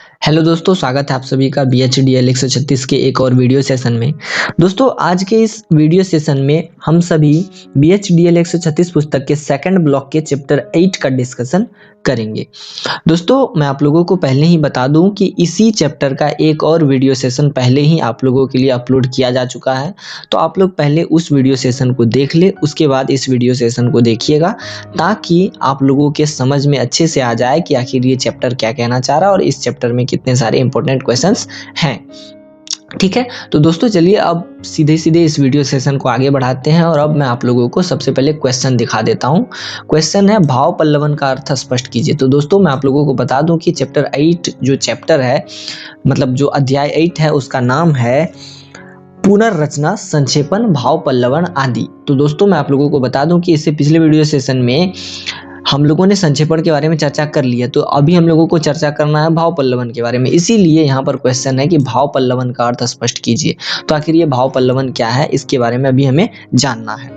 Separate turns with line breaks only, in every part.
Hello दोस्तों, स्वागत है आप सभी का BHDL 136 के एक और वीडियो सेशन में। दोस्तों, आज के इस वीडियो सेशन में हम सभी BHDL 136 पुस्तक के सेकंड ब्लॉक के चैप्टर 8 का डिस्कशन करेंगे। दोस्तों, मैं आप लोगों को पहले ही बता दूं कि इसी चैप्टर का एक और वीडियो सेशन पहले ही आप लोगों के लिए अपलोड किया जा चुका है, तो आप लोग पहले उस वीडियो सेशन को देख ले, उसके बाद इस वीडियो सेशन को देखिएगा ताकि आप लोगों के समझ में अच्छे से आ जाए कि आखिर ये चैप्टर क्या कहना चाह रहा है और इस चैप्टर में कितने सारे इंपॉर्टेंट क्वेश्चंस हैं। ठीक है, तो दोस्तों चलिए अब सीधे सीधे इस वीडियो सेशन को आगे बढ़ाते हैं और अब मैं आप लोगों को सबसे पहले क्वेश्चन दिखा देता हूं। क्वेश्चन है भाव पल्लवन का अर्थ स्पष्ट कीजिए। तो दोस्तों मैं आप लोगों को बता दूं कि चैप्टर 8 जो चैप्टर है, मतलब जो अध्याय 8 है, उसका नाम है पुनर्रचना, संक्षेपण, भाव पल्लवन आदि। तो दोस्तों मैं आप लोगों को बता दूं कि इससे पिछले वीडियो सेशन में हम लोगों ने संक्षेपण के बारे में चर्चा कर लिया, तो अभी हम लोगों को चर्चा करना है भाव पल्लवन के बारे में। इसीलिए यहाँ पर क्वेश्चन है कि भाव पल्लवन का अर्थ स्पष्ट कीजिए। तो आखिर ये भाव पल्लवन क्या है, इसके बारे में अभी हमें जानना है।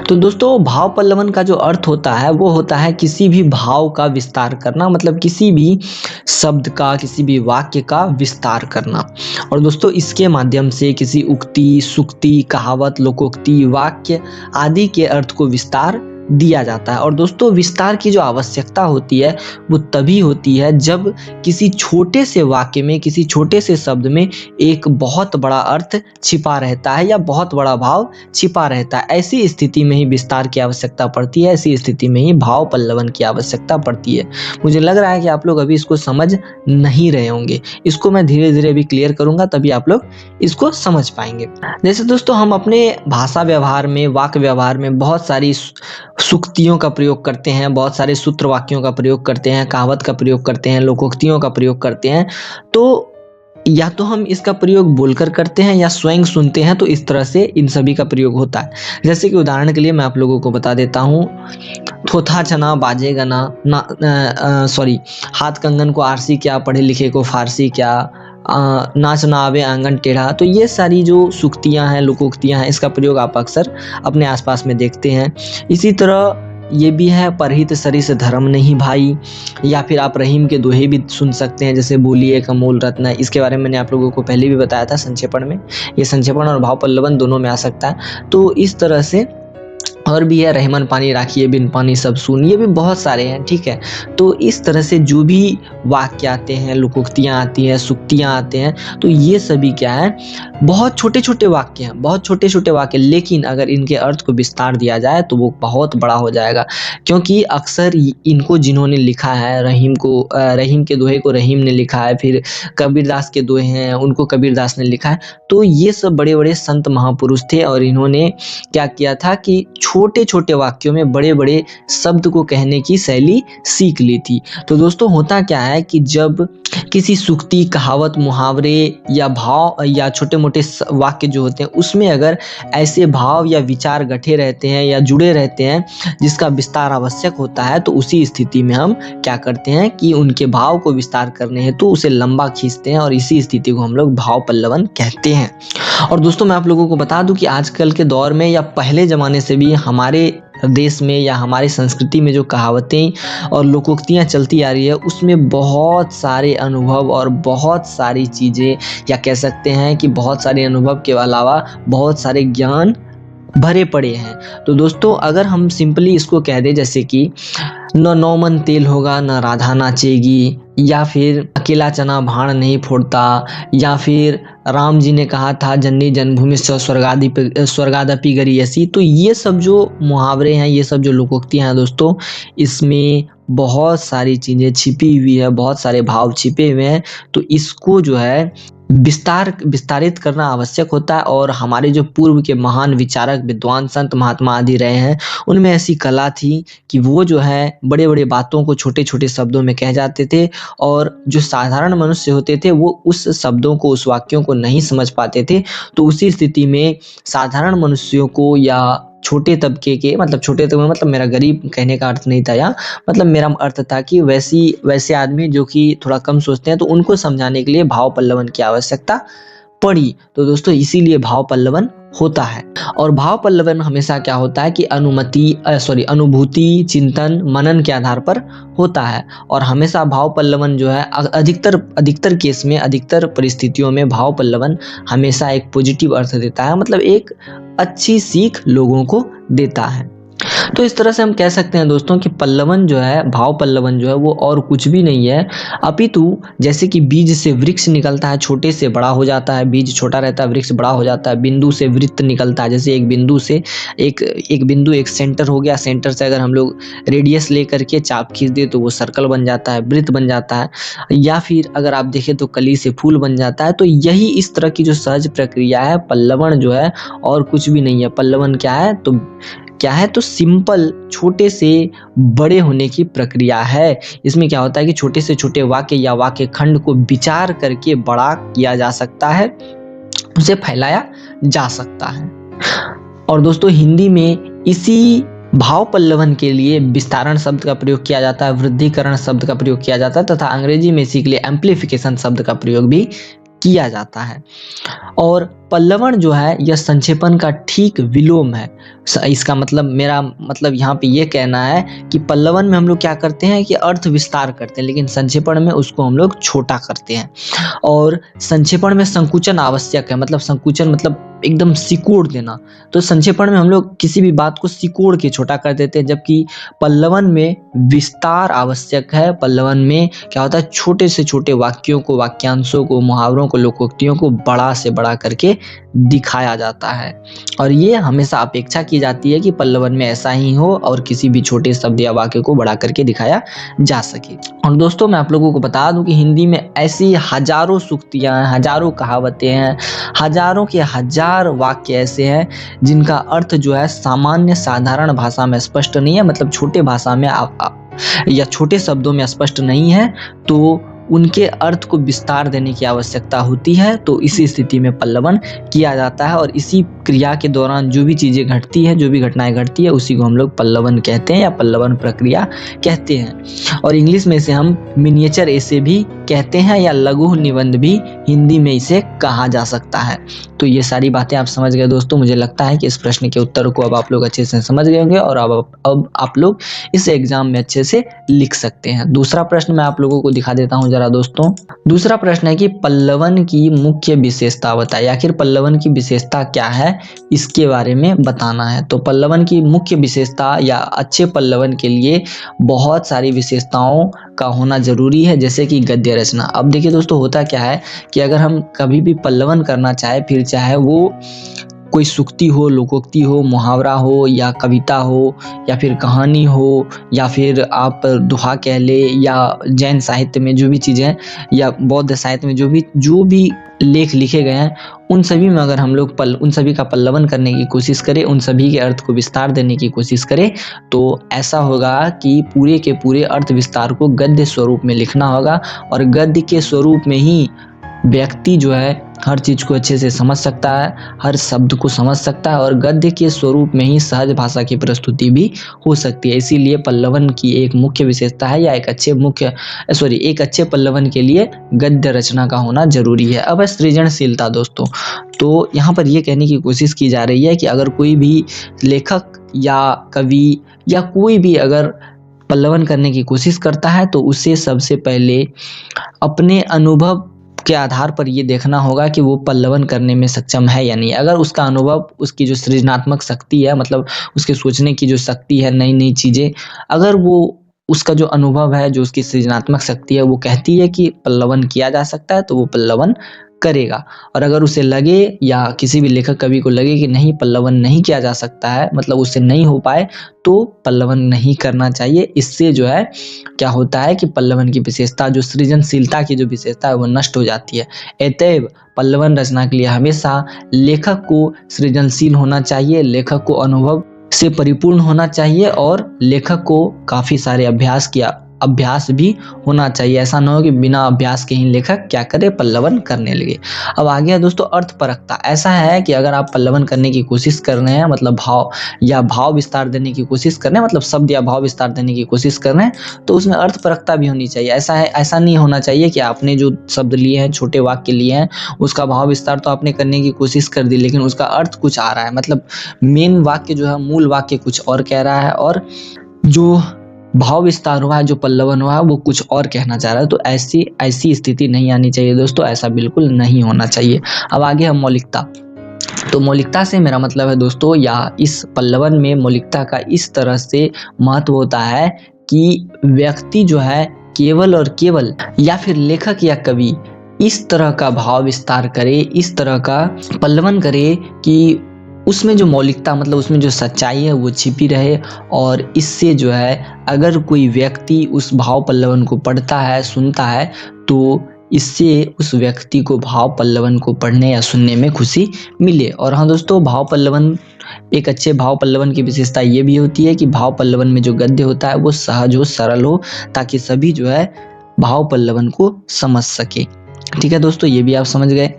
तो दोस्तों भाव पल्लवन का जो अर्थ होता है वो होता है किसी भी भाव का विस्तार करना, मतलब किसी भी शब्द का, किसी भी वाक्य का विस्तार करना। और दोस्तों इसके माध्यम से किसी उक्ति, सुक्ति, कहावत, लोकोक्ति, वाक्य आदि के अर्थ को विस्तार दिया जाता है। और दोस्तों विस्तार की जो आवश्यकता होती है वो तभी होती है जब किसी छोटे से वाक्य में, किसी छोटे से शब्द में एक बहुत बड़ा अर्थ छिपा रहता है या बहुत बड़ा भाव छिपा रहता है। ऐसी स्थिति में ही विस्तार की आवश्यकता पड़ती है, ऐसी स्थिति में ही भाव पल्लवन की आवश्यकता पड़ती है। मुझे लग रहा है कि आप लोग अभी इसको समझ नहीं रहे होंगे, इसको मैं धीरे धीरे अभी क्लियर करूंगा, तभी आप लोग इसको समझ पाएंगे। जैसे दोस्तों हम अपने भाषा व्यवहार में, वाक्य व्यवहार में बहुत सारी सुक्तियों का प्रयोग करते हैं, बहुत सारे सूत्र वाक्यों का प्रयोग करते हैं, कहावत का प्रयोग करते हैं, लोकोक्तियों का प्रयोग करते हैं। तो या तो हम इसका प्रयोग बोलकर करते हैं या स्वयं सुनते हैं, तो इस तरह से इन सभी का प्रयोग होता है। जैसे कि उदाहरण के लिए मैं आप लोगों को बता देता हूँ, थोथा चना बाजेगा ना, सॉरी, हाथ कंगन को आरसी क्या, पढ़े लिखे को फारसी क्या, नाच ना आवे आंगन टेढ़ा। तो ये सारी जो सुक्तियां हैं, लोकोक्तियां हैं, इसका प्रयोग आप अक्सर अपने आसपास में देखते हैं। इसी तरह ये भी है, परहित सरिस धर्म नहीं भाई, या फिर आप रहीम के दोहे भी सुन सकते हैं, जैसे बोलिए कमोल रत्न। इसके बारे में मैंने आप लोगों को पहले भी बताया था संक्षेपण में। ये संक्षेपण और भाव पल्लवन दोनों में आ सकता है। तो इस तरह से और भी है, रहमन पानी राखिए बिन पानी सब सून, ये भी बहुत सारे हैं। ठीक है, तो इस तरह से जो भी वाक्य आते हैं, लोकोक्तियां आती हैं, सुक्तियां आते हैं, तो ये सभी क्या है, बहुत छोटे छोटे वाक्य हैं, बहुत छोटे छोटे वाक्य, लेकिन अगर इनके अर्थ को विस्तार दिया जाए तो वो बहुत बड़ा हो जाएगा। क्योंकि अक्सर इनको जिन्होंने लिखा है, रहीम के दोहे को रहीम ने लिखा है, फिर कबीरदास के दोहे हैं उनको कबीरदास ने लिखा है। तो ये सब बड़े बड़े संत महापुरुष थे और इन्होंने क्या किया था कि छोटे छोटे वाक्यों में बड़े बड़े शब्द को कहने की शैली सीख ली थी। तो दोस्तों होता क्या है कि जब किसी सुक्ति, कहावत, मुहावरे या भाव या छोटे मोटे वाक्य जो होते हैं उसमें अगर ऐसे भाव या विचार गठे रहते हैं या जुड़े रहते हैं जिसका विस्तार आवश्यक होता है, तो उसी स्थिति में हम क्या करते हैं कि उनके भाव को विस्तार करने हेतु उसे लंबा खींचते हैं और इसी स्थिति को हम लोग भाव पल्लवन कहते हैं। और दोस्तों मैं आप लोगों को बता दूं कि आजकल के दौर में या पहले ज़माने से भी हमारे देश में या हमारी संस्कृति में जो कहावतें और लोकोक्तियाँ चलती आ रही है, उसमें बहुत सारे अनुभव और बहुत सारी चीज़ें, या कह सकते हैं कि बहुत सारे अनुभव के अलावा बहुत सारे ज्ञान भरे पड़े हैं। तो दोस्तों अगर हम सिंपली इसको कह दें, जैसे कि न नौ मन तेल होगा न राधा नाचेगी, या फिर अकेला चना भाण नहीं फोड़ता, या फिर राम जी ने कहा था जननी जन्मभूमि स्वर्गादपि गरीयसी। तो ये सब जो मुहावरे हैं, ये सब जो लोकोक्तियां हैं दोस्तों, इसमें बहुत सारी चीज़ें छिपी हुई है, बहुत सारे भाव छिपे हुए हैं। तो इसको जो है विस्तारित करना आवश्यक होता है। और हमारे जो पूर्व के महान विचारक, विद्वान, संत, महात्मा आदि रहे हैं, उनमें ऐसी कला थी कि वो जो है बड़े बड़े बातों को छोटे छोटे शब्दों में कह जाते थे, और जो साधारण मनुष्य होते थे वो उस शब्दों को, उस वाक्यों को नहीं समझ पाते थे। तो उसी स्थिति में साधारण मनुष्यों को या छोटे तबके के, मतलब छोटे तबके मतलब मेरा गरीब कहने का अर्थ नहीं था, या मतलब मेरा अर्थ था कि वैसे आदमी जो कि थोड़ा कम सोचते हैं, तो उनको समझाने के लिए भाव पल्लवन की आवश्यकता पड़ी। तो दोस्तों इसीलिए भाव पल्लवन होता है। और भाव पल्लवन हमेशा क्या होता है कि अनुभूति, चिंतन, मनन के आधार पर होता है। और हमेशा भाव पल्लवन जो है अधिकतर केस में, अधिकतर परिस्थितियों में भाव पल्लवन हमेशा एक पॉजिटिव अर्थ देता है, मतलब एक अच्छी सीख लोगों को देता है। तो इस तरह से हम कह सकते हैं दोस्तों कि पल्लवन जो है, भाव पल्लवन जो है वो और कुछ भी नहीं है, अपितु जैसे कि बीज से वृक्ष निकलता है, छोटे से बड़ा हो जाता है, बीज छोटा रहता है, वृक्ष बड़ा हो जाता है, बिंदु से वृत्त निकलता है, जैसे एक बिंदु से एक बिंदु एक सेंटर हो गया, सेंटर से अगर हम लोग रेडियस लेकर के चाप खींच दे तो वो सर्कल बन जाता है, वृत्त बन जाता है, या फिर अगर आप देखें तो कली से फूल बन जाता है। तो यही इस तरह की जो सहज प्रक्रिया है, पल्लवन जो है और कुछ भी नहीं है। पल्लवन क्या है तो सिंपल छोटे से बड़े होने की प्रक्रिया है। इसमें क्या होता है कि छोटे से छोटे वाक्य या वाक्य खंड को विचार करके बड़ा किया जा सकता है, उसे फैलाया जा सकता है। और दोस्तों हिंदी में इसी भाव पल्लवन के लिए विस्तारण शब्द का प्रयोग किया जाता है, वृद्धिकरण शब्द का प्रयोग किया जाता है, तथा अंग्रेजी में इसी के लिए एम्प्लीफिकेशन शब्द का प्रयोग भी किया जाता है। और पल्लवन जो है यह संक्षेपण का ठीक विलोम है। इसका मतलब, मेरा मतलब यहाँ पे ये कहना है कि पल्लवन में हम लोग क्या करते हैं कि अर्थ विस्तार करते हैं, लेकिन संक्षेपण में उसको हम लोग छोटा करते हैं। और संक्षेपण में संकुचन आवश्यक है, मतलब संकुचन मतलब एकदम सिकोड़ देना। तो संक्षेपण में हम लोग किसी भी बात को सिकोड़ के छोटा कर देते हैं, जबकि पल्लवन में विस्तार आवश्यक है। पल्लवन में क्या होता है, छोटे से छोटे वाक्यों को, वाक्यांशों को, मुहावरों को, लोकोक्तियों को बड़ा से बड़ा करके दिखाया जाता है। और ये हमेशा अपेक्षा की जाती है कि पल्लवन में ऐसा ही हो और किसी भी छोटे शब्द या वाक्य को बड़ा करके दिखाया जा सके। और दोस्तों मैं आप लोगों को बता दूं कि हिंदी में ऐसी हजारों सूक्तियां हैं, हजारों कहावतें हैं, हजारों के हजार वाक्य ऐसे हैं जिनका अर्थ जो है सामान्य साधारण भाषा में स्पष्ट नहीं है, मतलब छोटे भाषा में या छोटे शब्दों में स्पष्ट नहीं है, तो उनके अर्थ को विस्तार देने की आवश्यकता होती है। तो इसी स्थिति में पल्लवन किया जाता है, और इसी क्रिया के दौरान जो भी चीजें घटती है, जो भी घटनाएं घटती है, उसी को हम लोग पल्लवन कहते हैं या पल्लवन प्रक्रिया कहते हैं। और इंग्लिश में इसे हम मिनिएचर एसे भी कहते हैं, या लघु निबंध भी हिंदी में इसे कहा जा सकता है। तो ये सारी बातें आप समझ गए दोस्तों। मुझे लगता है कि इस प्रश्न के उत्तर को अब आप लोग अच्छे से समझ गए होंगे, और अब आप लोग इस एग्जाम में अच्छे से लिख सकते हैं। दूसरा प्रश्न मैं आप लोगों को दिखा देता हूं जरा दोस्तों। दूसरा प्रश्न है कि पल्लवन की मुख्य विशेषता बताइए। आखिर पल्लवन की विशेषता क्या है, इसके बारे में बताना है। तो पल्लवन की मुख्य विशेषता या अच्छे पल्लवन के लिए बहुत सारी विशेषताओं का होना जरूरी है, जैसे कि गद्य रचना। अब देखिए दोस्तों, होता क्या है कि अगर हम कभी भी पल्लवन करना चाहे, फिर चाहे वो कोई सूक्ति हो, लोकोक्ति हो, मुहावरा हो, या कविता हो, या फिर कहानी हो, या फिर आप दोहा कह ले, या जैन साहित्य में जो भी चीज़ें हैं, या बौद्ध साहित्य में जो भी लेख लिखे गए हैं, उन सभी में अगर हम लोग उन सभी का पल्लवन करने की कोशिश करें, उन सभी के अर्थ को विस्तार देने की कोशिश करें, तो ऐसा होगा कि पूरे के पूरे अर्थ विस्तार को गद्य स्वरूप में लिखना होगा। और गद्य के स्वरूप में ही व्यक्ति जो है हर चीज को अच्छे से समझ सकता है, हर शब्द को समझ सकता है, और गद्य के स्वरूप में ही सहज भाषा की प्रस्तुति भी हो सकती है। इसीलिए पल्लवन की एक मुख्य विशेषता है, या एक अच्छे पल्लवन के लिए गद्य रचना का होना जरूरी है। अब है सृजनशीलता दोस्तों। तो यहाँ पर यह कहने की कोशिश की जा रही है कि अगर कोई भी लेखक या कवि या कोई भी अगर पल्लवन करने की कोशिश करता है, तो उसे सबसे पहले अपने अनुभव के आधार पर ये देखना होगा कि वो पल्लवन करने में सक्षम है या नहीं। अगर उसका अनुभव, उसकी जो सृजनात्मक शक्ति है, मतलब उसके सोचने की जो शक्ति है, नई नई चीजें, अगर वो उसका जो अनुभव है, जो उसकी सृजनात्मक शक्ति है, वो कहती है कि पल्लवन किया जा सकता है, तो वो पल्लवन करेगा। और अगर उसे लगे, या किसी भी लेखक कवि को लगे कि नहीं, पल्लवन नहीं किया जा सकता है, मतलब उससे नहीं हो पाए, तो पल्लवन नहीं करना चाहिए। इससे जो है क्या होता है कि पल्लवन की विशेषता, जो सृजनशीलता की जो विशेषता है, वो नष्ट हो जाती है। अतएव पल्लवन रचना के लिए हमेशा लेखक को सृजनशील होना चाहिए, लेखक को अनुभव से परिपूर्ण होना चाहिए, और लेखक को काफी सारे अभ्यास की अभ्यास भी होना चाहिए। ऐसा ना हो कि बिना अभ्यास के ही लेखक क्या करे, पल्लवन करने लगे। अब आ गया दोस्तों अर्थपरकता। ऐसा है कि अगर आप पल्लवन करने की कोशिश कर रहे हैं, मतलब भाव या भाव विस्तार देने की कोशिश कर रहे हैं, मतलब शब्द या भाव विस्तार देने की कोशिश कर रहे हैं, तो उसमें अर्थपरकता भी होनी चाहिए। ऐसा नहीं होना चाहिए कि आपने जो शब्द लिए हैं, छोटे वाक्य लिए हैं, उसका भाव विस्तार तो आपने करने की कोशिश कर दी, लेकिन उसका अर्थ कुछ आ रहा है, मतलब मेन वाक्य जो है, मूल वाक्य कुछ और कह रहा है और जो भाव विस्तार हुआ है, जो पल्लवन हुआ है, वो कुछ और कहना चाह रहा है। तो ऐसी स्थिति नहीं आनी चाहिए दोस्तों, ऐसा बिल्कुल नहीं होना चाहिए। अब आगे हम मौलिकता। तो मौलिकता से मेरा मतलब है दोस्तों, या इस पल्लवन में मौलिकता का इस तरह से महत्व होता है कि व्यक्ति जो है केवल और केवल, या फिर लेखक या कवि इस तरह का भाव विस्तार करे, इस तरह का पल्लवन करे कि उसमें जो मौलिकता, मतलब उसमें जो सच्चाई है वो छिपी रहे। और इससे जो है अगर कोई व्यक्ति उस भाव पल्लवन को पढ़ता है, सुनता है, तो इससे उस व्यक्ति को भाव पल्लवन को पढ़ने या सुनने में खुशी मिले। और हाँ दोस्तों, भाव पल्लवन, एक अच्छे भाव पल्लवन की विशेषता ये भी होती है कि भाव पल्लवन में जो गद्य होता है वो सहज हो, सरल हो, ताकि सभी जो है भाव पल्लवन को समझ सके। ठीक है दोस्तों, ये भी आप समझ गए।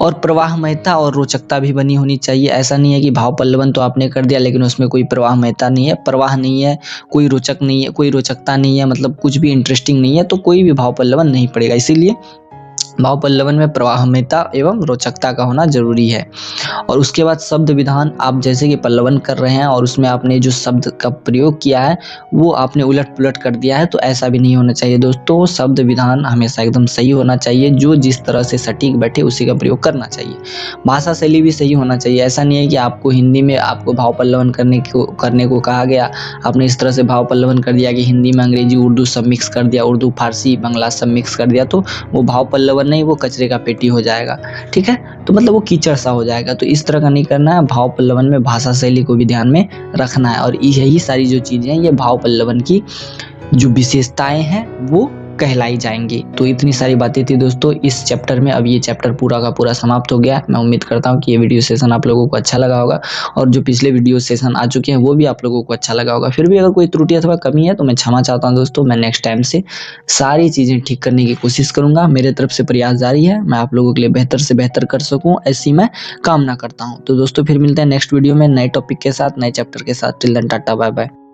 और प्रवाहमयता और रोचकता भी बनी होनी चाहिए। ऐसा नहीं है कि भाव पल्लवन तो आपने कर दिया लेकिन उसमें कोई प्रवाहमयता नहीं है, प्रवाह नहीं है, कोई रोचक नहीं है, कोई रोचकता नहीं है, मतलब कुछ भी इंटरेस्टिंग नहीं है, तो कोई भी भाव पल्लवन नहीं पड़ेगा। इसीलिए भाव पल्लवन में प्रवाहमयता एवं रोचकता का होना जरूरी है। और उसके बाद शब्द विधान, आप जैसे कि पल्लवन कर रहे हैं और उसमें आपने जो शब्द का प्रयोग किया है वो आपने उलट पुलट कर दिया है, तो ऐसा भी नहीं होना चाहिए दोस्तों। शब्द विधान हमेशा एकदम सही होना चाहिए, जो जिस तरह से सटीक बैठे उसी का प्रयोग करना चाहिए। भाषा शैली भी सही होना चाहिए। ऐसा नहीं है कि आपको हिंदी में आपको भाव पल्लवन करने को कहा गया, आपने इस तरह से भाव पल्लवन कर दिया कि हिंदी में अंग्रेजी उर्दू सब मिक्स कर दिया, उर्दू फारसी बांग्ला सब मिक्स कर दिया, तो वो भाव पल्लवन नहीं, वो कचरे का पेटी हो जाएगा। ठीक है, तो मतलब वो कीचड़ सा हो जाएगा। तो इस तरह का नहीं करना है। भाव पल्लवन में भाषा शैली को भी ध्यान में रखना है। और यही सारी जो चीजें हैं, ये भाव पल्लवन की जो विशेषताएं हैं वो कहलाई जाएंगी। तो इतनी सारी बातें थी दोस्तों इस चैप्टर में। अब ये चैप्टर पूरा का पूरा समाप्त हो गया। मैं उम्मीद करता हूँ कि ये वीडियो सेशन आप लोगों को अच्छा लगा होगा, और जो पिछले वीडियो सेशन आ चुके हैं वो भी आप लोगों को अच्छा लगा होगा। फिर भी अगर कोई त्रुटि अथवा कमी है तो मैं क्षमा चाहता हूँ दोस्तों। मैं नेक्स्ट टाइम से सारी चीजें ठीक करने की कोशिश करूंगा। मेरे तरफ से प्रयास जारी है, मैं आप लोगों के लिए बेहतर से बेहतर कर सकूं, ऐसी मैं कामना करता हूँ। तो दोस्तों फिर मिलते हैं नेक्स्ट वीडियो में नए टॉपिक के साथ, नए चैप्टर के साथ। Till then tata bye bye.